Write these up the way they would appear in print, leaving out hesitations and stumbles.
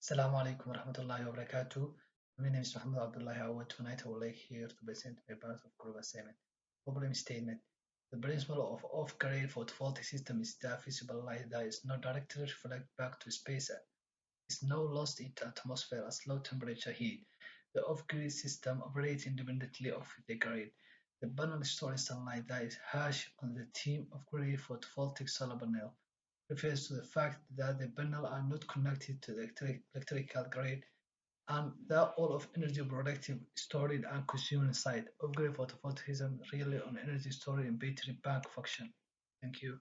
Assalamu alaikum warahmatullahi wabarakatuh. My name is Muhammad Abdullahi Awad. Tonight I would like here to present my part of group assignment. Problem statement. The principle of off-grid photovoltaic system is that visible light that is not directly reflected back to space is now lost into atmosphere as low temperature heat. The off-grid system operates independently of the grid. The panel stores sunlight that is hashed on the theme of grid photovoltaic solar panel refers to the fact that the panels are not connected to the electrical grid and that all of energy productive, stored and consumed inside off-grid photovoltaicism rely on energy stored in battery bank function. Thank you.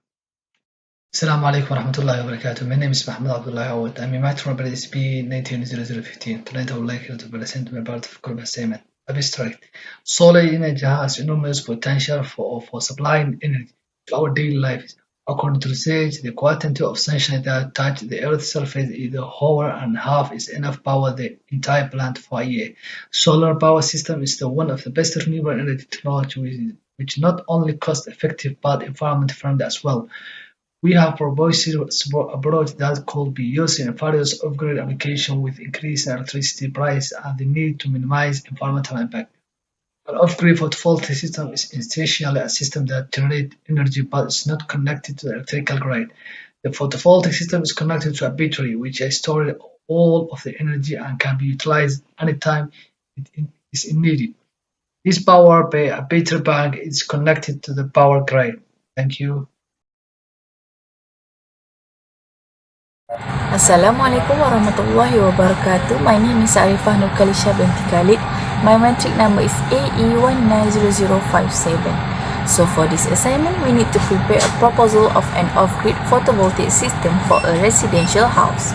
Assalamu alaikum warahmatullahi wabarakatuh. My name is Muhammad Abdullahi Awad. I'm a master of SB190015. Tonight I would like to present my part of group assignment. Abstract. Solar energy has enormous potential for supplying energy to our daily lives. According to research, the quantity of sunshine that touches the Earth's surface is the hour and a half is enough power the entire planet for a year. Solar power system is one of the best renewable energy technology which not only cost effective but environment friendly as well. We have proposed a approach that could be used in various off-grid applications with increasing electricity price and the need to minimize environmental impact. An off-grid photovoltaic system is essentially a system that generates energy but is not connected to the electrical grid. The photovoltaic system is connected to a battery which stores all of the energy and can be utilized anytime it is needed. This power by a battery bank is connected to the power grid. Thank you. Assalamualaikum warahmatullahi wabarakatuh. My name is Arifah Nurkalisha binti Khalid. My metric number is AE1900057. So for this assignment, we need to prepare a proposal of an off-grid photovoltaic system for a residential house.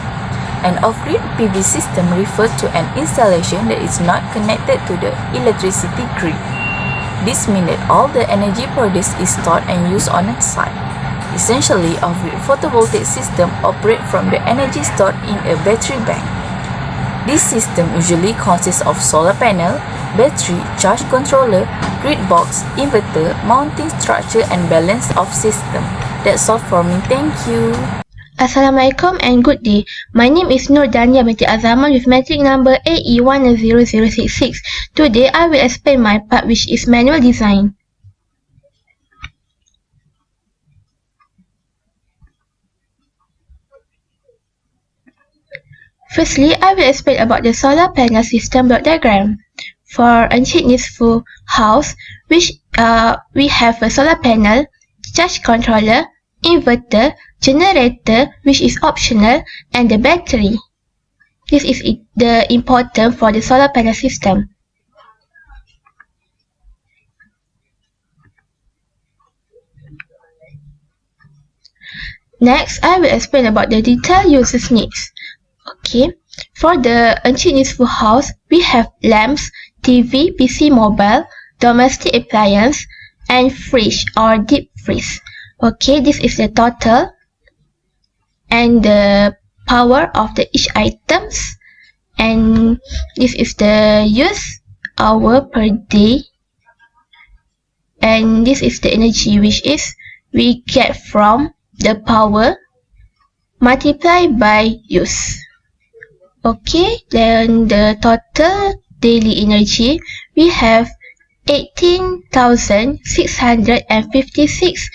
An off-grid PV system refers to an installation that is not connected to the electricity grid. This means that all the energy produced is stored and used on a site. Essentially, off-grid photovoltaic system operate from the energy stored in a battery bank. This system usually consists of solar panel, battery, charge controller, grid box, inverter, mounting structure and balance of system. That's all for me. Thank you. Assalamualaikum and good day. My name is Nur Dania binti Azaman with metric number AE10066. Today I will explain my part, which is manual design. Firstly, I will explain about the solar panel system block diagram. For Encik Nisfu house, we have a solar panel, charge controller, inverter, generator which is optional, and the battery. This is the important for the solar panel system. Next, I will explain about the detailed users needs. Okay, for the Encik Nisfu house, we have lamps, TV, PC mobile, domestic appliance, and fridge or deep freeze. Okay, this is the total and the power of the each items, and this is the use hour per day, and this is the energy which is we get from the power multiplied by use. Okay, then the total daily energy we have 18,656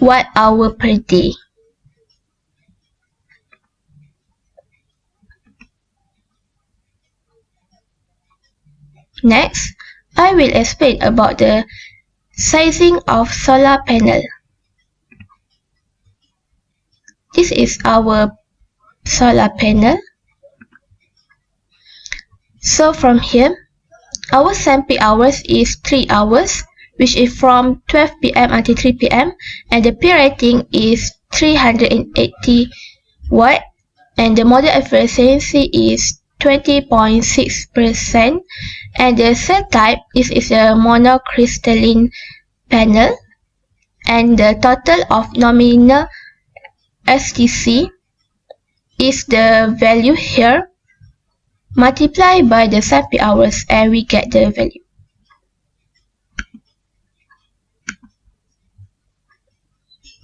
watt-hour per day. Next, I will explain about the sizing of solar panel. This is our solar panel. So from here, our sampling hours is 3 hours, which is from 12 PM until 3 PM, and the peak rating is 380 watt, and the model efficiency is 20.6%, and the cell type is a monocrystalline panel, and the total of nominal STC is the value here multiply by the sampling hours, and we get the value.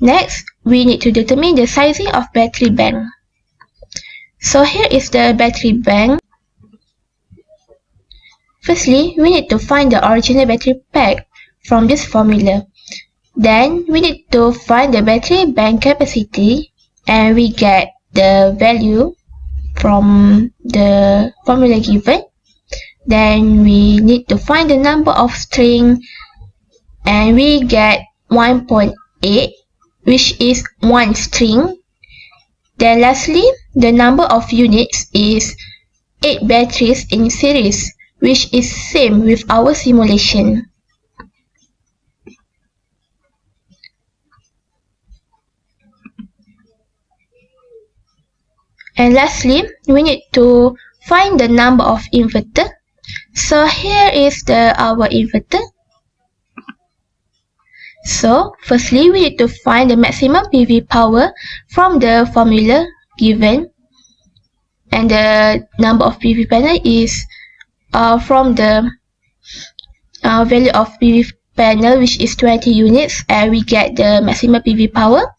Next, we need to determine the sizing of battery bank. So here is the battery bank. Firstly, we need to find the original battery pack from this formula. Then we need to find the battery bank capacity, and we get the value from the formula given. Then we need to find the number of string, and we get 1.8, which is 1 string. Then lastly, the number of units is 8 batteries in series, which is same with our simulation. And lastly, we need to find the number of inverter. So here is our inverter. So firstly, we need to find the maximum PV power from the formula given, and the number of PV panel is from the value of PV panel, which is 20 units, and we get the maximum PV power.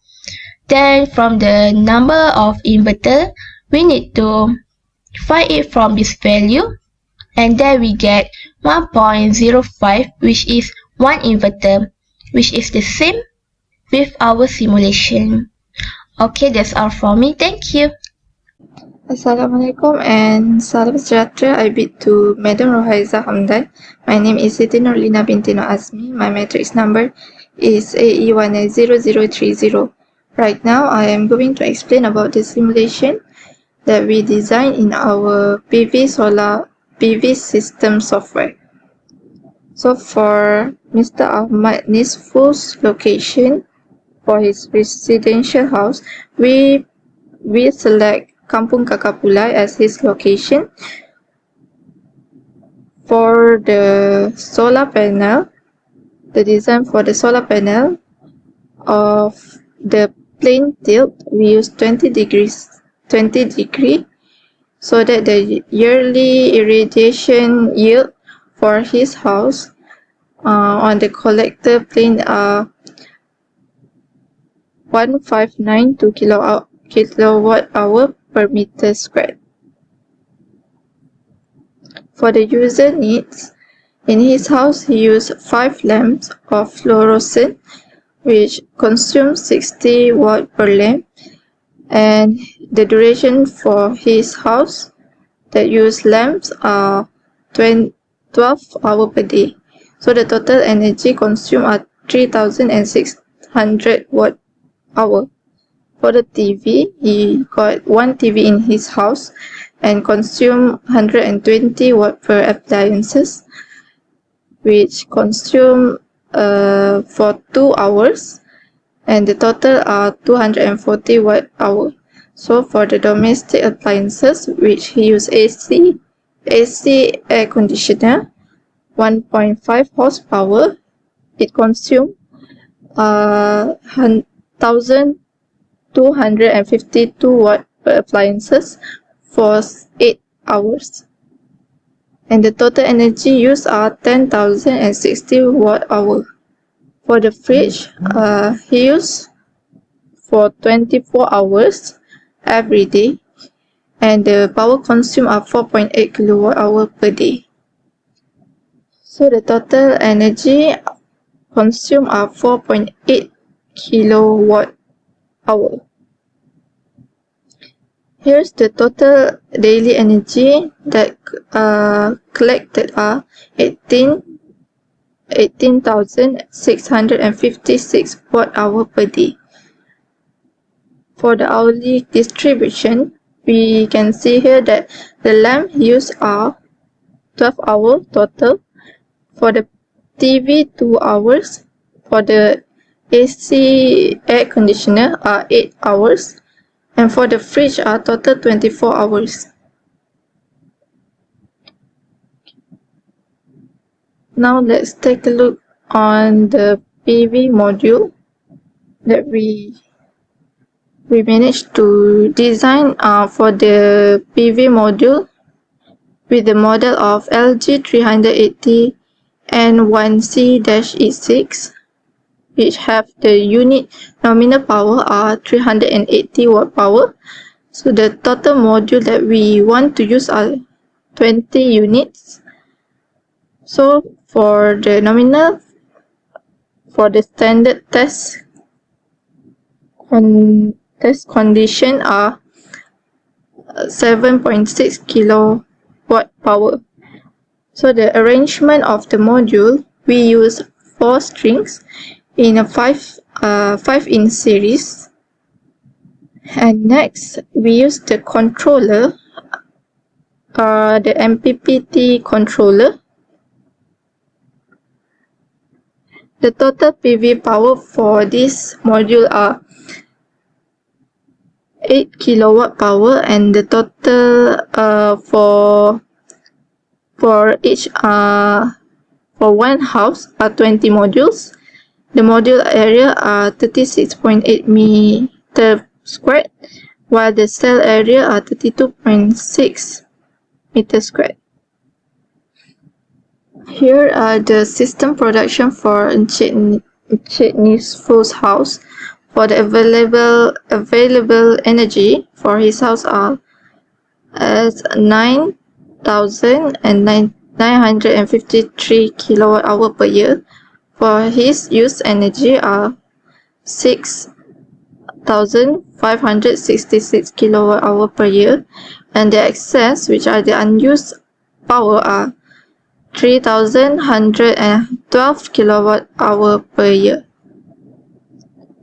Then from the number of inverter, we need to find it from this value, and then we get 1.05, which is 1 inverter, which is the same with our simulation. Okay, that's all for me. Thank you. Assalamualaikum and salam sejahtera. I bid to Madam Rohaiza Hamdan. My name is Siti Nurlina binti Nur Azmi. My matrix number is AE1A0030. Right now, I am going to explain about the simulation that we designed in our PV system software. So for Mr. Ahmad Nisfu's location for his residential house, we select Kampung Kakapulai as his location. For the solar panel, the design for the solar panel of the plane tilt, we use 20 degree, so that the yearly irradiation yield for his house on the collector plane are 1,592 kilowatt hour per meter squared. For the user needs, in his house he used 5 lamps of fluorescent, which consumes 60 watt per lamp, and the duration for his house that use lamps are 12 hours per day. So the total energy consumed are 3,600 watt hour. For the TV, he got 1 TV in his house and consume 120 watt per appliances, which consume for 2 hours, and the total are 240 watt hour. So for the domestic appliances, which he use AC air conditioner, 1.5 horsepower, it consume 1,252 watt per appliances for 8 hours, and the total energy used are 10,060 watt hour. For the fridge, he used for 24 hours every day, and the power consumed are 4.8 kilowatt hour per day. So the total energy consumed are 4.8 kilowatt hour. Here's the total daily energy that collected are 18,656 watt hour per day. For the hourly distribution, we can see here that the lamp used are 12 hours total. For the TV, 2 hours. For the AC air conditioner are 8 hours. And for the fridge are total 24 hours. Now let's take a look on the PV module that we managed to design for the PV module with the model of LG380 N1C-E6, which have the unit nominal power are 380 watt power. So the total module that we want to use are 20 units. So for the nominal, for the standard test condition are 7.6 kilowatt power. So the arrangement of the module, we use 4 strings in a 5 in series. And next, we use the controller, the MPPT controller. The total PV power for this module are 8 kilowatt power, and the total for each for one house are 20 modules. The module area are 36.8 meter squared, while the cell area are 32.6 meter squared. Here are the system production for Encik Nisfu's house. For the available energy for his house are as 9,953 kilowatt hour per year. For his used energy are 6,566 kilowatt hour per year, and the excess, which are the unused power, are 3,112 kilowatt hour per year.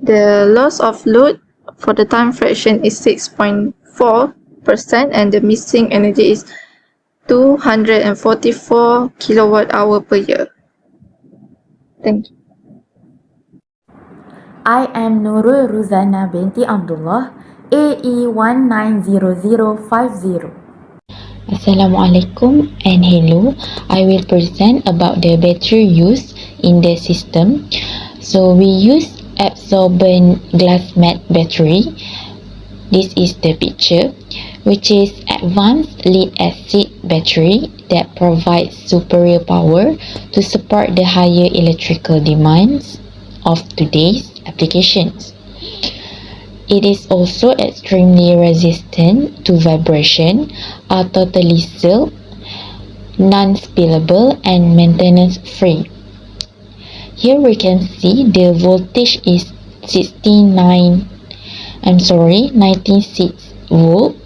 The loss of load for the time fraction is 6.4%, and the missing energy is 244 kilowatt hour per year. Thank you. I am Nurul Ruzana binti Abdullah, AE190050. Assalamualaikum and hello. I will present about the battery use in the system. So we use absorbent glass mat battery. This is the picture, which is advanced lead acid battery that provides superior power to support the higher electrical demands of today's applications. It is also extremely resistant to vibration, are totally sealed, non-spillable, and maintenance-free. Here we can see the voltage is 96 volt,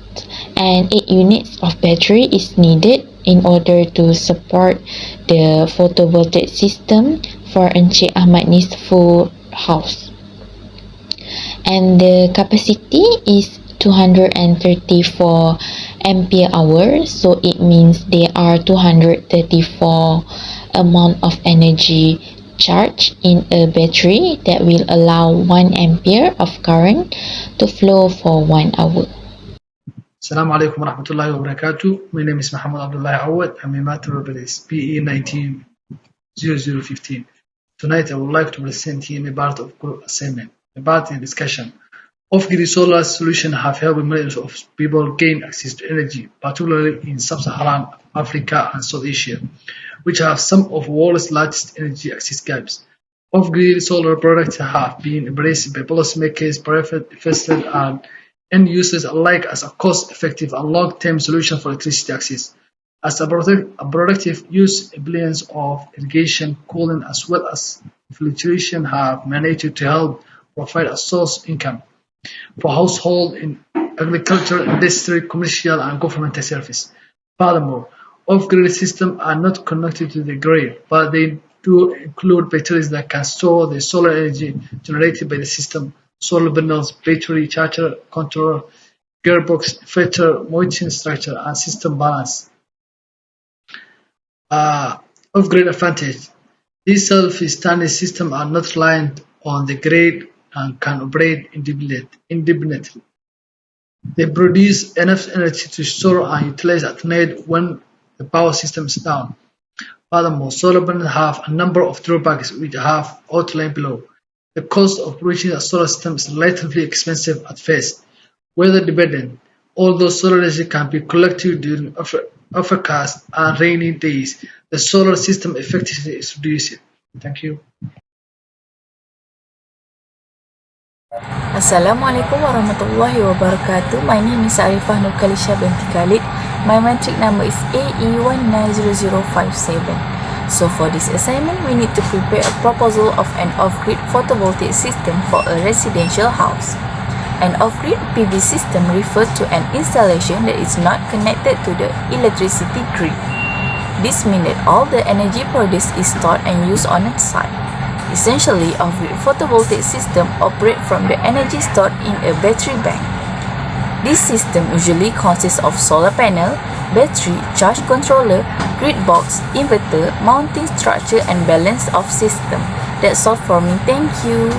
and 8 units of battery is needed in order to support the photovoltaic system for Encik Ahmad Nisfu house. And the capacity is 234 ampere hours, so it means there are 234 amount of energy charge in a battery that will allow 1 ampere of current to flow for 1 hour. Assalamu alaikum warahmatullahi wabarakatuh. My name is Muhammad Abdullah Awad. I'm a matter of BE30303. Tonight I would like to present here a part of group assignment, a part in discussion. Off-grid solar solutions have helped millions of people gain access to energy, particularly in sub-Saharan Africa and South Asia, which have some of the world's largest energy access gaps. Off-grid solar products have been embraced by policymakers, private investors, and end users alike as a cost-effective and long-term solution for electricity access. As a productive use, billions of irrigation, cooling, as well as filtration have managed to help provide a source of income for household in agriculture, industry, commercial, and governmental service. Furthermore, off-grid systems are not connected to the grid, but they do include batteries that can store the solar energy generated by the system. Solar panels, battery charger, controller, gearbox, filter, mounting structure, and system balance. Off-grid advantage. These self-standing systems are not reliant on the grid and can operate independently. They produce enough energy to store and utilize at night when the power system is down. Furthermore, solar panels have a number of drawbacks which I have outlined below. The cost of operating a solar system is relatively expensive at first, weather dependent. Although solar energy can be collected during overcast and rainy days, the solar system effectively is reduced. Thank you. Assalamualaikum warahmatullahi wabarakatuh. My name is Arifah Nur Kalisha binti Khalid. My matric number is AE1900057. So for this assignment, we need to prepare a proposal of an off-grid photovoltaic system for a residential house. An off-grid PV system refers to an installation that is not connected to the electricity grid. This means that all the energy produced is stored and used on a site. Essentially, off-grid photovoltaic system operate from the energy stored in a battery bank. This system usually consists of solar panel, battery, charge controller, grid box, inverter, mounting structure and balance of system. That's all for me. Thank you.